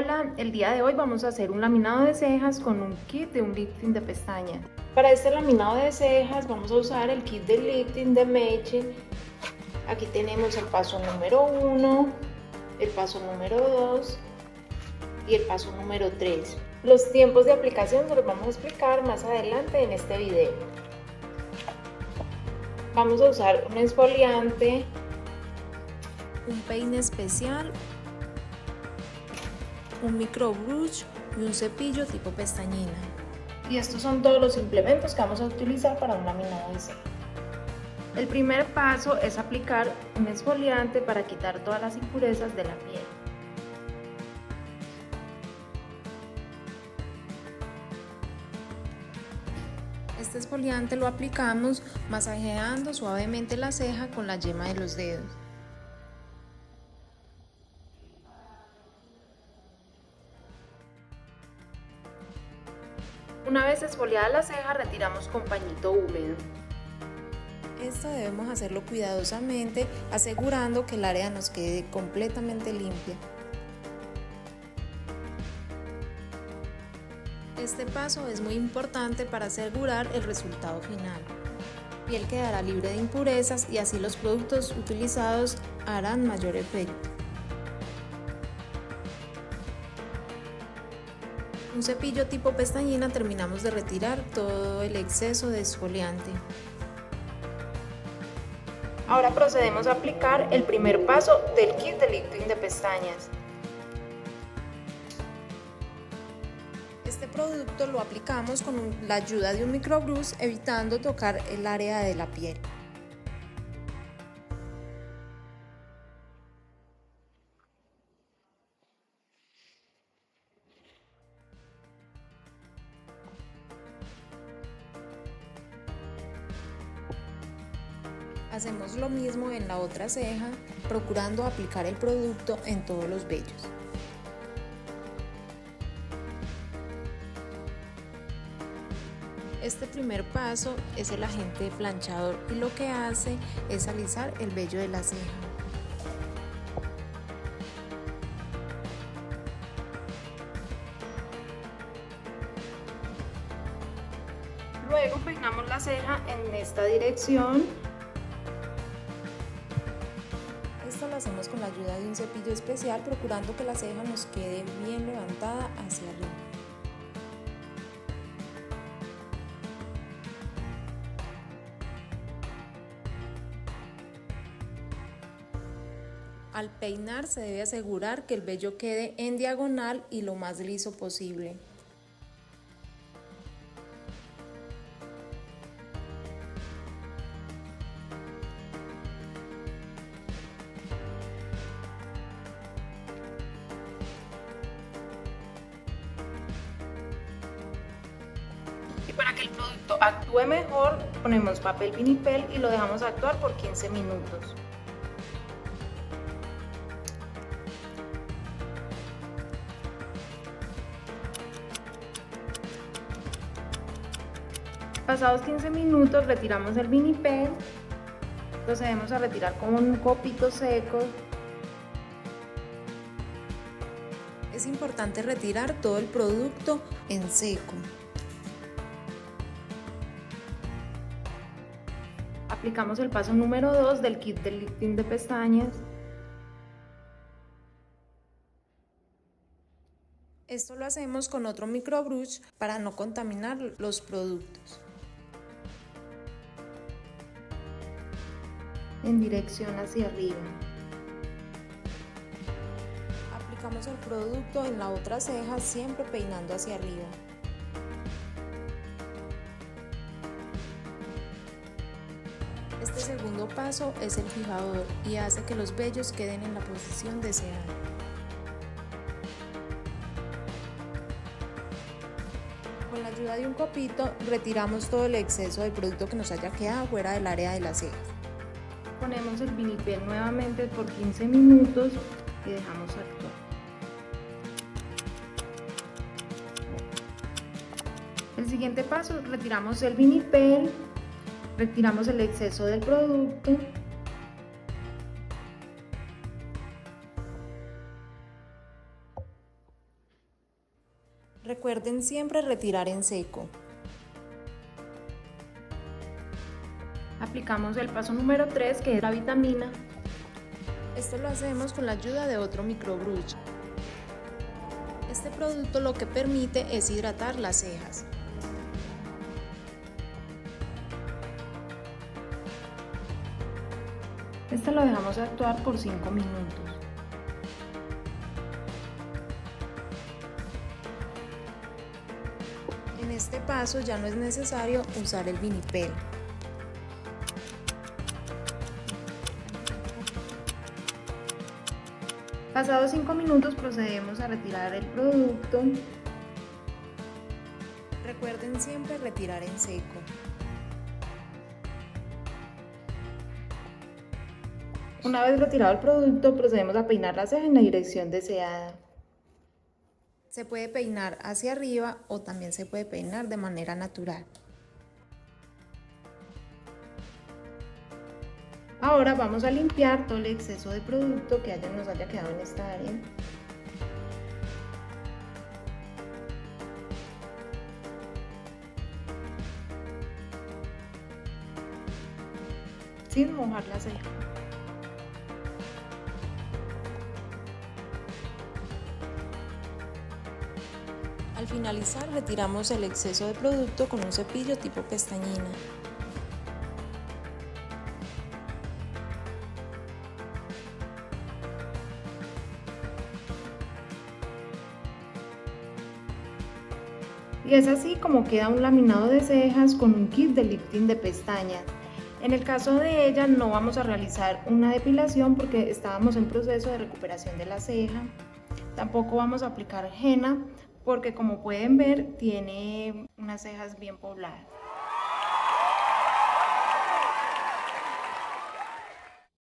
Hola, el día de hoy vamos a hacer un laminado de cejas con un kit de un lifting de pestañas. Para este laminado de cejas vamos a usar el kit de lifting de Meche. Aquí tenemos el paso número 1, el paso número 2 y el paso número 3. Los tiempos de aplicación se los vamos a explicar más adelante en este video. Vamos a usar un exfoliante, un peine especial, un microbrush y un cepillo tipo pestañina. Y estos son todos los implementos que vamos a utilizar para un laminado de cejas. El primer paso es aplicar un exfoliante para quitar todas las impurezas de la piel. Este exfoliante lo aplicamos masajeando suavemente la ceja con la yema de los dedos. Una vez exfoliada la ceja, retiramos con pañito húmedo. Esto debemos hacerlo cuidadosamente, asegurando que el área nos quede completamente limpia. Este paso es muy importante para asegurar el resultado final. La piel quedará libre de impurezas y así los productos utilizados harán mayor efecto. Un cepillo tipo pestañina terminamos de retirar todo el exceso de exfoliante. Ahora procedemos a aplicar el primer paso del kit de lifting de pestañas. Este producto lo aplicamos con la ayuda de un microbrush, evitando tocar el área de la piel. Hacemos lo mismo en la otra ceja, procurando aplicar el producto en todos los vellos. Este primer paso es el agente planchador y lo que hace es alisar el vello de la ceja. Luego peinamos la ceja en esta dirección. Esto lo hacemos con la ayuda de un cepillo especial, procurando que la ceja nos quede bien levantada hacia arriba. Al peinar se debe asegurar que el vello quede en diagonal y lo más liso posible. Y para que el producto actúe mejor, ponemos papel vinipel y lo dejamos actuar por 15 minutos. Pasados 15 minutos retiramos el vinipel, procedemos a retirar con un copito seco. Es importante retirar todo el producto en seco. Aplicamos el paso número 2 del kit de lifting de pestañas. Esto lo hacemos con otro microbrush para no contaminar los productos. En dirección hacia arriba. Aplicamos el producto en la otra ceja, siempre peinando hacia arriba. Este segundo paso es el fijador y hace que los vellos queden en la posición deseada. Con la ayuda de un copito retiramos todo el exceso de producto que nos haya quedado fuera del área de las cejas. Ponemos el vinipel nuevamente por 15 minutos y dejamos actuar. El siguiente paso, retiramos el vinipel, retiramos el exceso del producto. Recuerden siempre retirar en seco. Aplicamos el paso número 3, que es la vitamina. Esto lo hacemos con la ayuda de otro microbrush. Este producto lo que permite es hidratar las cejas. Este lo dejamos actuar por 5 minutos. En este paso ya no es necesario usar el vinipel. Pasados 5 minutos procedemos a retirar el producto. Recuerden siempre retirar en seco. Una vez retirado el producto, procedemos a peinar la ceja en la dirección deseada. Se puede peinar hacia arriba o también se puede peinar de manera natural. Ahora vamos a limpiar todo el exceso de producto que nos haya quedado en esta área. Sin mojar la ceja. Al finalizar, retiramos el exceso de producto con un cepillo tipo pestañina. Y es así como queda un laminado de cejas con un kit de lifting de pestañas. En el caso de ella no vamos a realizar una depilación porque estábamos en proceso de recuperación de la ceja. Tampoco vamos a aplicar henna porque, como pueden ver, tiene unas cejas bien pobladas.